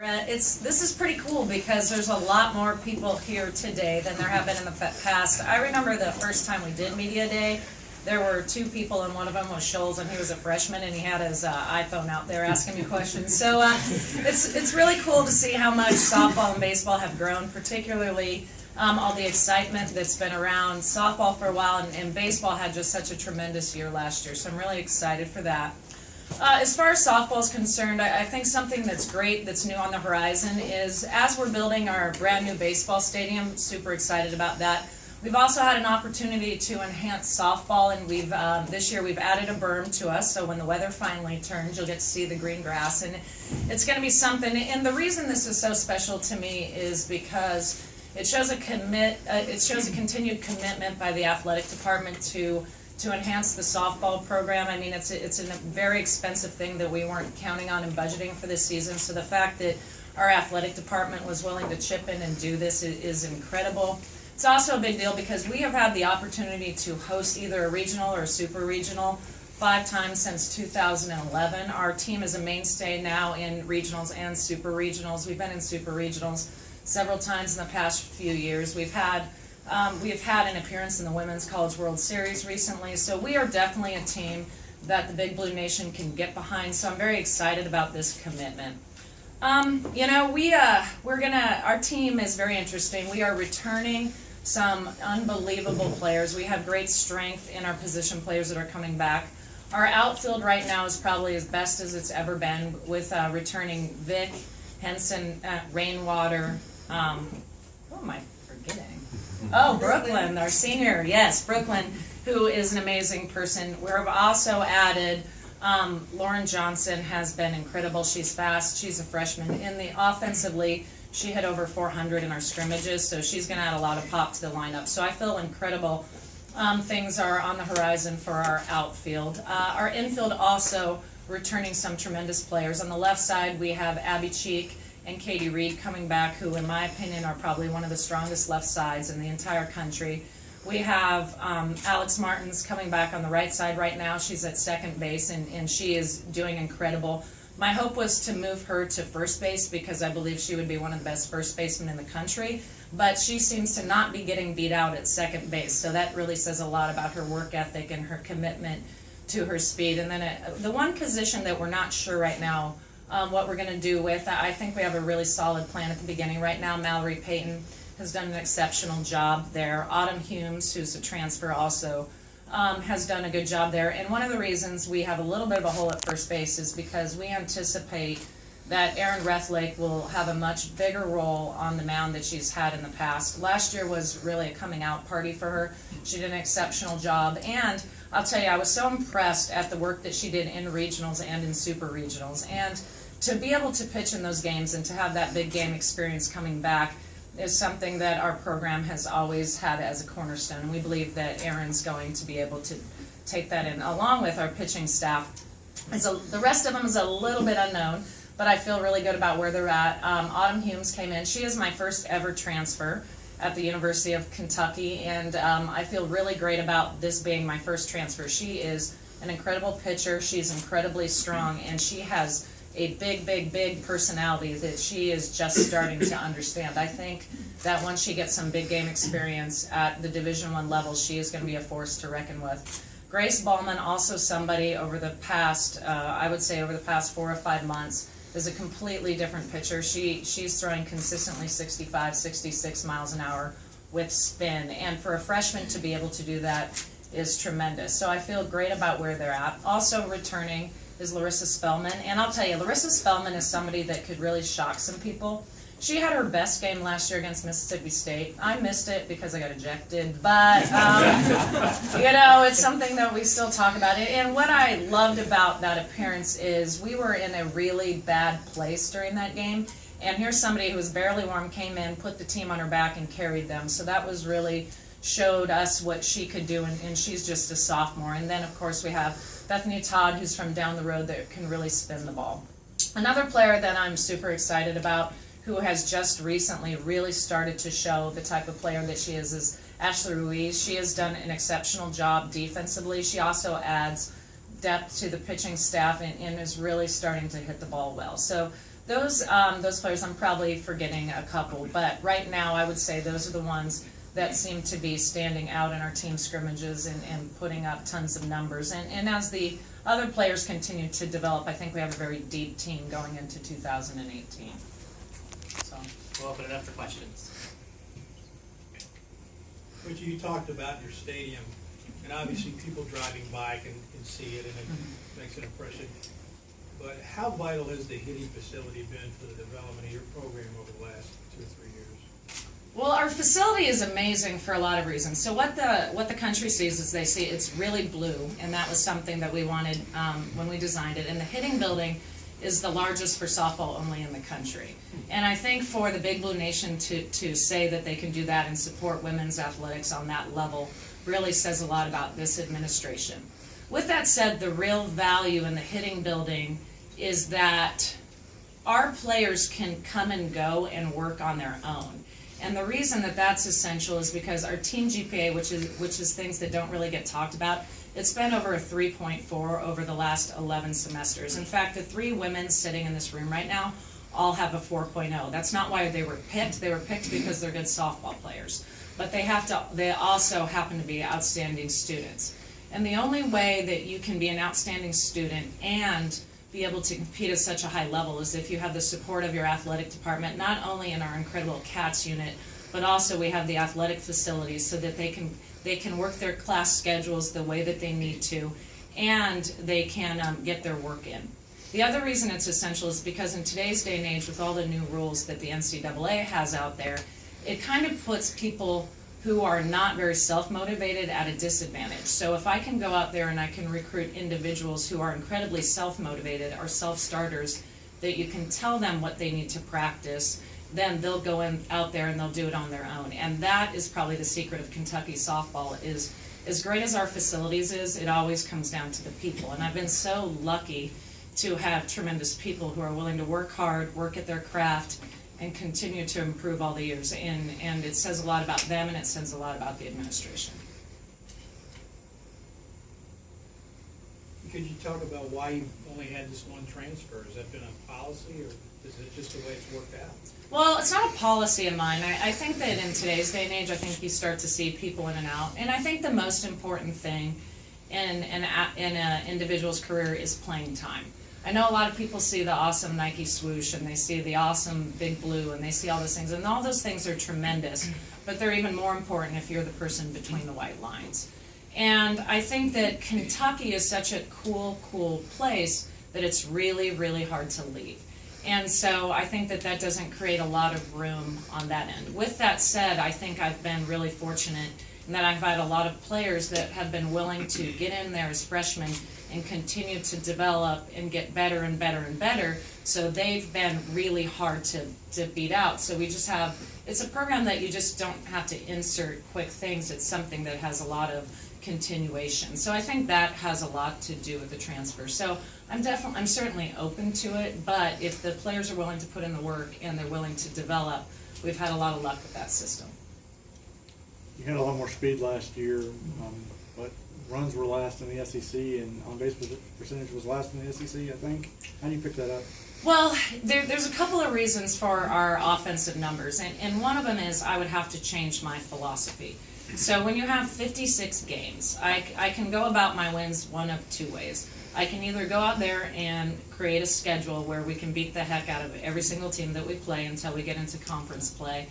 This is pretty cool because there's a lot more people here today than there have been in the past. I remember the first time we did Media Day, there were two people, and one of them was Scholes, and he was a freshman, and he had his iPhone out there asking me questions. So it's really cool to see how much softball and baseball have grown, particularly all the excitement that's been around softball for a while, and baseball had just such a tremendous year last year. So I'm really excited for that. As far as softball is concerned, I think something that's great that's new on the horizon is as we're building our brand new baseball stadium, super excited about that. We've also had an opportunity to enhance softball, and this year we've added a berm to us, so when the weather finally turns, you'll get to see the green grass, and it's going to be something. And the reason this is so special to me is because it shows a continued commitment by the athletic department to enhance the softball program. I mean, it's a very expensive thing that we weren't counting on and budgeting for this season, so the fact that our athletic department was willing to chip in and do this is incredible. It's also a big deal because we have had the opportunity to host either a regional or a super regional 5 times since 2011. Our team is a mainstay now in regionals and super regionals. We've been in super regionals several times in the past few years. We've had an appearance in the Women's College World Series recently, so we are definitely a team that the Big Blue Nation can get behind, so I'm very excited about this commitment. You know, our team is very interesting. We are returning some unbelievable players. We have great strength in our position players that are coming back. Our outfield right now is probably as best as it's ever been with returning Vic, Henson, Rainwater, who am I forgetting? Oh, Brooklyn, our senior, yes, Brooklyn, who is an amazing person. We've also added Lauren Johnson has been incredible. She's fast. She's a freshman. Offensively, she hit over 400 in our scrimmages, so she's going to add a lot of pop to the lineup. So I feel incredible things are on the horizon for our outfield. Our infield also returning some tremendous players. On the left side, we have Abby Cheek and Katie Reed coming back, who in my opinion are probably one of the strongest left sides in the entire country. We have Alex Martins coming back on the right side right now. She's at second base, and she is doing incredible. My hope was to move her to first base because I believe she would be one of the best first basemen in the country, but she seems to not be getting beat out at second base, so that really says a lot about her work ethic and her commitment to her speed. And then the one position that we're not sure right now what we're going to do with, I think we have a really solid plan at the beginning. Right now, Mallory Payton has done an exceptional job there. Autumn Humes, who's a transfer, also has done a good job there. And one of the reasons we have a little bit of a hole at first base is because we anticipate that Erin Rethlake will have a much bigger role on the mound that she's had in the past. Last year was really a coming out party for her. She did an exceptional job, and I'll tell you, I was so impressed at the work that she did in regionals and in super regionals. And to be able to pitch in those games and to have that big game experience coming back is something that our program has always had as a cornerstone. And we believe that Erin's going to be able to take that in, along with our pitching staff. The rest of them is a little bit unknown, but I feel really good about where they're at. Autumn Humes came in. She is my first ever transfer at the University of Kentucky, and I feel really great about this being my first transfer. She is an incredible pitcher. She's incredibly strong, and she has a big personality that she is just starting to understand. I think that once she gets some big game experience at the Division I level, she is going to be a force to reckon with. Grace Ballman, also somebody over the past, I would say over the past 4 or 5 months, is a completely different pitcher. She's throwing consistently 65, 66 miles an hour with spin, and for a freshman to be able to do that is tremendous. So I feel great about where they're at. Also returning is Larissa Spellman, and I'll tell you, Larissa Spellman is somebody that could really shock some people. She had her best game last year against Mississippi State. I missed it because I got ejected, but you know, it's something that we still talk about. And what I loved about that appearance is we were in a really bad place during that game, and here's somebody who was barely warm, came in, put the team on her back, and carried them. So that was really showed us what she could do, and she's just a sophomore. And then, of course, we have Bethany Todd, who's from down the road, that can really spin the ball. Another player that I'm super excited about, who has just recently really started to show the type of player that she is Ashley Ruiz. She has done an exceptional job defensively. She also adds depth to the pitching staff and is really starting to hit the ball well. So those players, I'm probably forgetting a couple, but right now I would say those are the ones that seem to be standing out in our team scrimmages and putting up tons of numbers. And as the other players continue to develop, I think we have a very deep team going into 2018. So we'll open it up for questions. Richie, you talked about your stadium, and obviously people driving by can see it, and it makes an impression. But how vital has the hitting facility been for the development of your program over the last 2 or 3 years? Well, our facility is amazing for a lot of reasons. So what the country sees is they see it's really blue, and that was something that we wanted when we designed it. And the hitting building is the largest for softball only in the country. And I think for the Big Blue Nation to say that they can do that and support women's athletics on that level really says a lot about this administration. With that said, the real value in the hitting building is that our players can come and go and work on their own. And the reason that that's essential is because our team GPA, which is things that don't really get talked about, it's been over a 3.4 over the last 11 semesters. In fact, the 3 women sitting in this room right now all have a 4.0. That's not why they were picked. They were picked because they're good softball players. But they also happen to be outstanding students. And the only way that you can be an outstanding student and be able to compete at such a high level is if you have the support of your athletic department, not only in our incredible CATS unit, but also we have the athletic facilities so that they can work their class schedules the way that they need to, and they can get their work in. The other reason it's essential is because in today's day and age, with all the new rules that the NCAA has out there, it kind of puts people who are not very self-motivated at a disadvantage. So if I can go out there and I can recruit individuals who are incredibly self-motivated or self-starters, that you can tell them what they need to practice, then they'll go out there and they'll do it on their own. And that is probably the secret of Kentucky softball. Is as great as our facilities is, it always comes down to the people. And I've been so lucky to have tremendous people who are willing to work hard, work at their craft, and continue to improve all the years. And it says a lot about them, and it says a lot about the administration. Could you talk about why you only had this one transfer? Has that been a policy, or is it just the way it's worked out? Well, it's not a policy of mine. I think that in today's day and age, I think you start to see people in and out. And I think the most important thing in an individual's career is playing time. I know a lot of people see the awesome Nike swoosh, and they see the awesome Big Blue, and they see all those things, and all those things are tremendous, but they're even more important if you're the person between the white lines. And I think that Kentucky is such a cool place that it's really, really hard to leave. And so I think that that doesn't create a lot of room on that end. With that said, I think I've been really fortunate in that I've had a lot of players that have been willing to get in there as freshmen and continue to develop and get better and better and better. So they've been really hard to beat out. So we just have, it's a program that you just don't have to insert quick things. It's something that has a lot of continuation. So I think that has a lot to do with the transfer. So I'm certainly open to it, but if the players are willing to put in the work and they're willing to develop, we've had a lot of luck with that system. You had a lot more speed last year, but runs were last in the SEC, and on-base percentage was last in the SEC, I think. How do you pick that up? Well, there's a couple of reasons for our offensive numbers, and one of them is I would have to change my philosophy. So when you have 56 games, I can go about my wins one of 2 ways. I can either go out there and create a schedule where we can beat the heck out of every single team that we play until we get into conference play,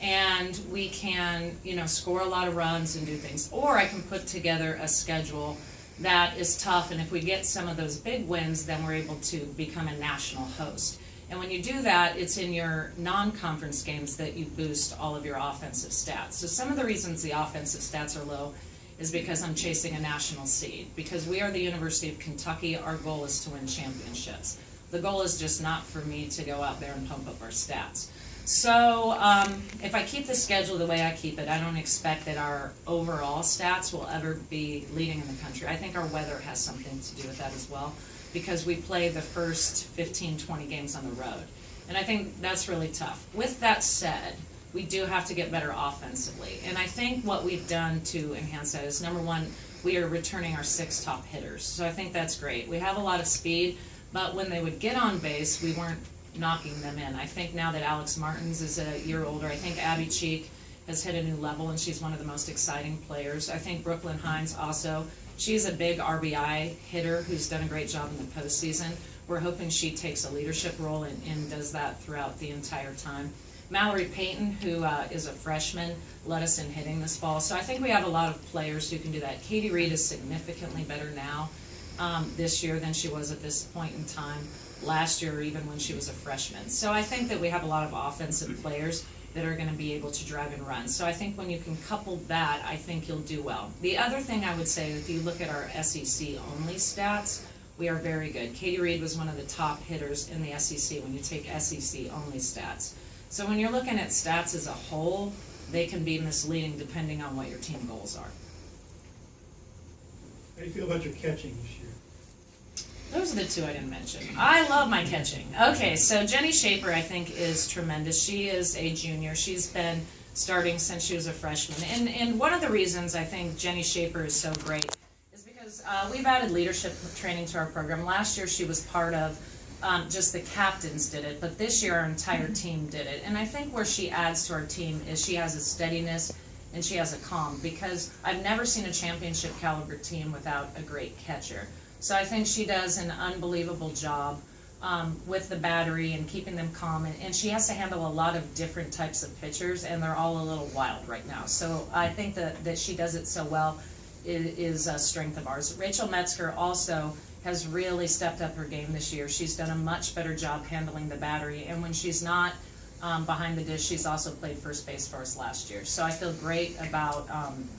and we can, score a lot of runs and do things. Or I can put together a schedule that is tough, and if we get some of those big wins, then we're able to become a national host. And when you do that, it's in your non-conference games that you boost all of your offensive stats. So some of the reasons the offensive stats are low is because I'm chasing a national seed. Because we are the University of Kentucky, our goal is to win championships. The goal is just not for me to go out there and pump up our stats. So if I keep the schedule the way I keep it, I don't expect that our overall stats will ever be leading in the country. I think our weather has something to do with that as well, because we play the first 15, 20 games on the road. And I think that's really tough. With that said, we do have to get better offensively. And I think what we've done to enhance that is, number one, we are returning our 6 top hitters. So I think that's great. We have a lot of speed, but when they would get on base, we weren't knocking them in. I think now that Alex Martins is a year older, I think Abby Cheek has hit a new level, and she's one of the most exciting players. I think Brooklyn Hines also, she's a big RBI hitter who's done a great job in the postseason. We're hoping she takes a leadership role and does that throughout the entire time. Mallory Payton, who is a freshman, led us in hitting this fall. So I think we have a lot of players who can do that. Katie Reed is significantly better now this year than she was at this point in time last year, or even when she was a freshman. So I think that we have a lot of offensive players that are going to be able to drive and run. So I think when you can couple that, I think you'll do well. The other thing I would say, if you look at our SEC only stats, we are very good. Katie Reed was one of the top hitters in the SEC when you take SEC only stats. So when you're looking at stats as a whole, they can be misleading depending on what your team goals are. How do you feel about your catching this year? Those are the two I didn't mention. I love my catching. Okay, so Jenny Shaper, I think, is tremendous. She is a junior. She's been starting since she was a freshman. And one of the reasons I think Jenny Shaper is so great is because we've added leadership training to our program. Last year she was part of just the captains did it, but this year our entire team did it. And I think where she adds to our team is she has a steadiness and she has a calm, because I've never seen a championship caliber team without a great catcher. So I think she does an unbelievable job with the battery and keeping them calm, and she has to handle a lot of different types of pitchers, and they're all a little wild right now. So I think that she does it so well is a strength of ours. Rachel Metzger also has really stepped up her game this year. She's done a much better job handling the battery, and when she's not behind the dish, she's also played first base for us last year. So I feel great about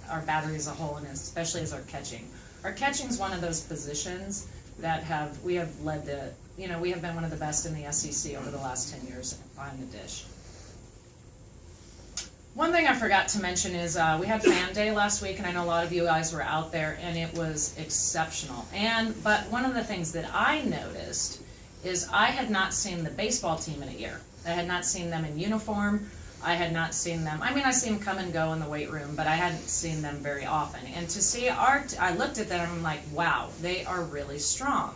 our battery as a whole, and especially as our catching. Our catching is one of those positions that we have led the, we have been one of the best in the SEC over the last 10 years behind the dish. One thing I forgot to mention is we had Fan Day last week, and I know a lot of you guys were out there, and it was exceptional. But one of the things that I noticed is I had not seen the baseball team in a year. I had not seen them in uniform. I had not seen them. I mean, I see them come and go in the weight room, but I hadn't seen them very often. And to see I looked at them and I'm like, wow, they are really strong.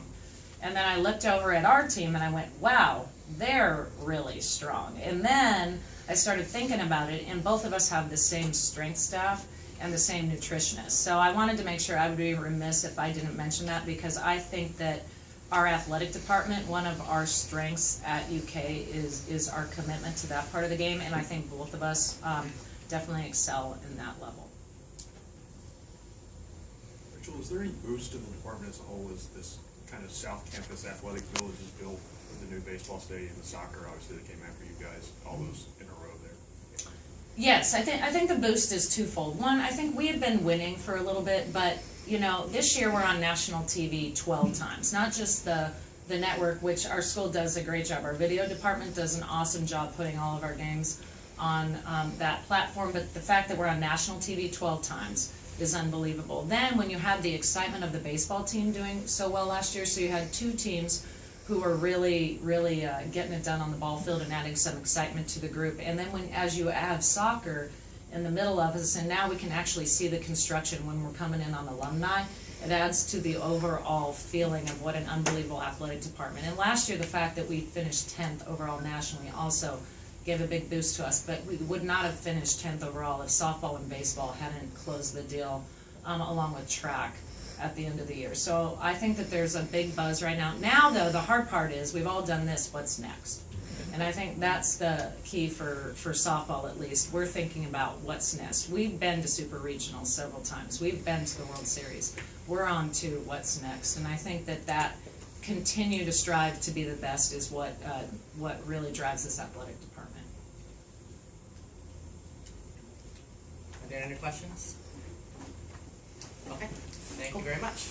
And then I looked over at our team and I went, wow, they're really strong. And then I started thinking about it, and both of us have the same strength staff and the same nutritionist. So I wanted to make sure, I would be remiss if I didn't mention that, because I think that our athletic department, one of our strengths at UK is our commitment to that part of the game, and I think both of us definitely excel in that level. Rachel, is there any boost in the department as a whole as this kind of South Campus athletic village is built with the new baseball stadium, the soccer, obviously, that came after you guys, all those in a row there? Yes, I think the boost is twofold. One, I think we have been winning for a little bit, but this year we're on national TV 12 times, not just the network, which our school does a great job. Our video department does an awesome job putting all of our games on that platform, but the fact that we're on national TV 12 times is unbelievable. Then when you had the excitement of the baseball team doing so well last year, so you had two teams who were really getting it done on the ball field and adding some excitement to the group. And then as you add soccer in the middle of us, and now we can actually see the construction when we're coming in on alumni, it adds to the overall feeling of what an unbelievable athletic department. And last year, the fact that we finished 10th overall nationally also gave a big boost to us, but we would not have finished 10th overall if softball and baseball hadn't closed the deal along with track at the end of the year. So I think that there's a big buzz right now. Now, though, the hard part is we've all done this, what's next? And I think that's the key for softball, at least. We're thinking about what's next. We've been to Super Regionals several times. We've been to the World Series. We're on to what's next. And I think that continue to strive to be the best is what really drives this athletic department. Are there any questions? Okay, thank you very much.